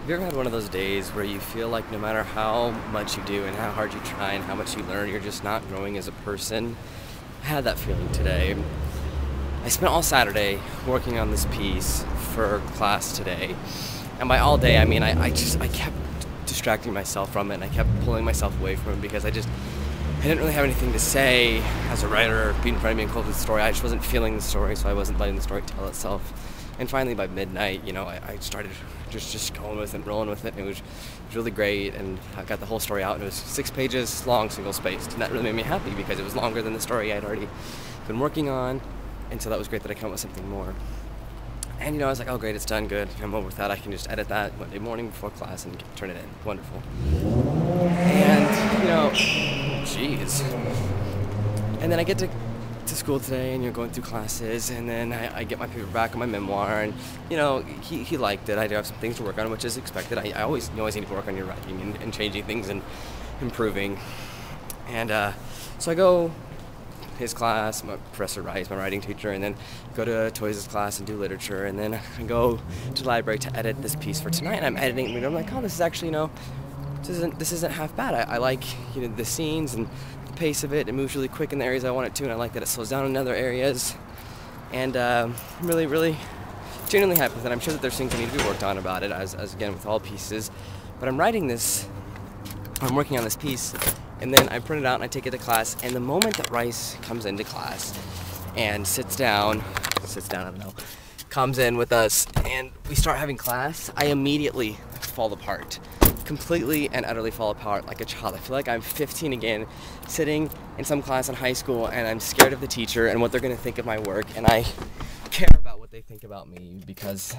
Have you ever had one of those days where you feel like no matter how much you do and how hard you try and how much you learn, you're just not growing as a person? I had that feeling today. I spent all Saturday working on this piece for class today. And by all day, I mean, I kept distracting myself from it, and I kept pulling myself away from it because I didn't really have anything to say as a writer, being in front of me and close the story. I just wasn't feeling the story, so I wasn't letting the story tell itself. And finally, by midnight, I started just going with it and rolling with it. And it was really great, and I got the whole story out, and it was 6 pages long, single-spaced. And that really made me happy because it was longer than the story I'd already been working on. And so that was great that I came up with something more. And I was like, oh great, it's done, good. I'm over with that. I can just edit that Monday morning before class and turn it in. Wonderful. And, geez. And then I get to school today, and you're going through classes, and then I get my paper back on my memoir, and he liked it. I do have some things to work on, which is expected. I always need to work on your writing and changing things and improving. And so I go his class, my professor Rice, my writing teacher, and then go to Toys' class and do literature, and then I go to the library to edit this piece for tonight, and I'm editing it, and I'm like, oh, this is actually, this isn't half bad. I like, the scenes and the pace of it. It moves really quick in the areas I want it to, and I like that it slows down in other areas. And I'm really genuinely happy with it. I'm sure that there's things that need to be worked on about it, as again with all pieces. But I'm writing I'm working on this piece, and then I print it out and I take it to class. And the moment that Rice comes into class and sits down, I don't know, comes in with us, and we start having class, I immediately fall apart. Completely and utterly fall apart like a child. I feel like I'm 15 again, sitting in some class in high school, and I'm scared of the teacher and what they're going to think of my work, and I care about what they think about me because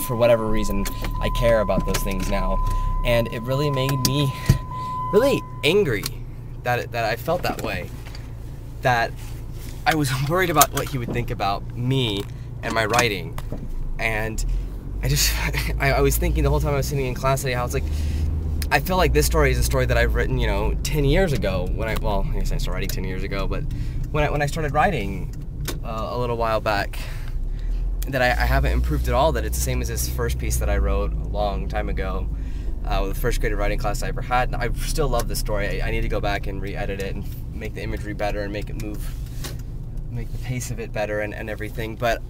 for whatever reason, I care about those things now. And it really made me really angry that I felt that way, that I was worried about what he would think about me and my writing. And I was thinking the whole time I was sitting in class today, I was like, I feel like this story is a story that I've written, 10 years ago. I guess I started writing 10 years ago, but when I started writing a little while back, that I haven't improved at all. That it's the same as this first piece that I wrote a long time ago, with the first grade writing class I ever had. And I still love this story. I need to go back and re-edit it and make the imagery better and make it move, make the pace of it better and everything. But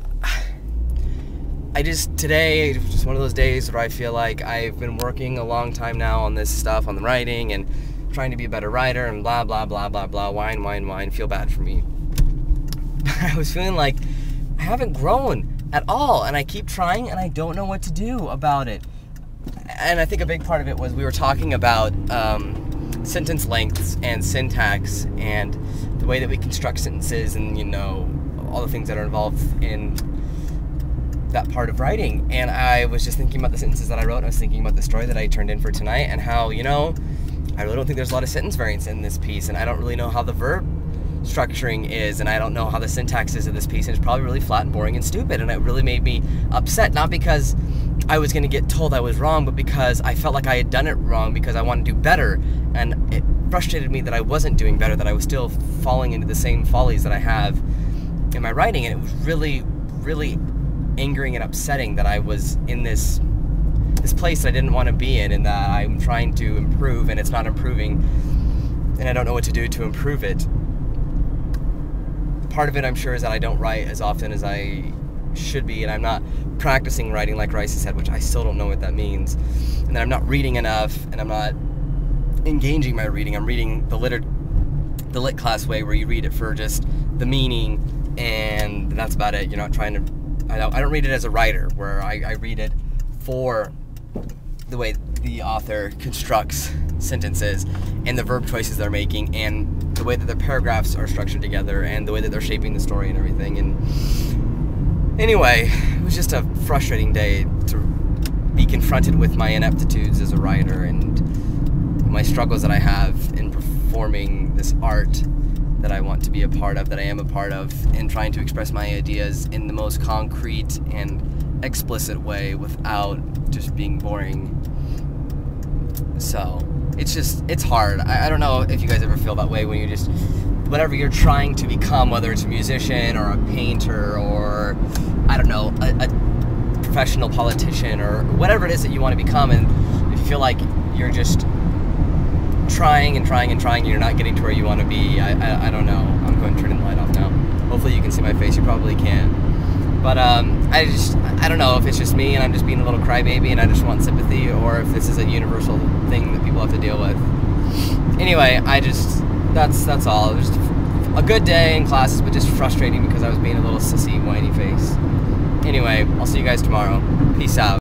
today, just one of those days where I feel like I've been working a long time now on this stuff, on the writing, and trying to be a better writer, and blah, blah, blah, blah, blah, whine, feel bad for me. I was feeling like I haven't grown at all, and I keep trying, and I don't know what to do about it. And I think a big part of it was we were talking about sentence lengths and syntax, and the way that we construct sentences, and, all the things that are involved in that part of writing. And I was just thinking about the sentences that I wrote, and I was thinking about the story that I turned in for tonight, and how, I really don't think there's a lot of sentence variance in this piece, and I don't really know how the verb structuring is, and I don't know how the syntax is of this piece, and it's probably really flat and boring and stupid. And it really made me upset, not because I was going to get told I was wrong, but because I felt like I had done it wrong, because I wanted to do better. And it frustrated me that I wasn't doing better, that I was still falling into the same follies that I have in my writing. And it was really angering and upsetting that I was in this place that I didn't want to be in, and that I'm trying to improve and it's not improving, and I don't know what to do to improve it. Part of it, I'm sure, is that I don't write as often as I should be, and I'm not practicing writing like Rice said, which I still don't know what that means, and that I'm not reading enough, and I'm not engaging my reading. I'm reading the lit class way, where you read it for just the meaning, and that's about it. You're not trying to, I don't read it as a writer, where I read it for the way the author constructs sentences, and the verb choices they're making, and the way that the paragraphs are structured together, and the way that they're shaping the story and everything. And anyway, it was just a frustrating day to be confronted with my ineptitudes as a writer, and my struggles that I have in performing this art that I want to be a part of, that I am a part of, and trying to express my ideas in the most concrete and explicit way without just being boring. So it's hard. I don't know if you guys ever feel that way when you just, whatever you're trying to become, whether it's a musician or a painter or, I don't know, a professional politician or whatever it is that you want to become, and if you feel like you're just trying and trying and trying and you're not getting to where you want to be, I don't know. I'm going to turn the light off now. Hopefully you can see my face. You probably can't. But I don't know if it's just me and I'm just being a little crybaby and I just want sympathy, or if this is a universal thing that people have to deal with. Anyway, that's all. It was just a good day in classes, but just frustrating because I was being a little sissy, whiny face. Anyway, I'll see you guys tomorrow. Peace out.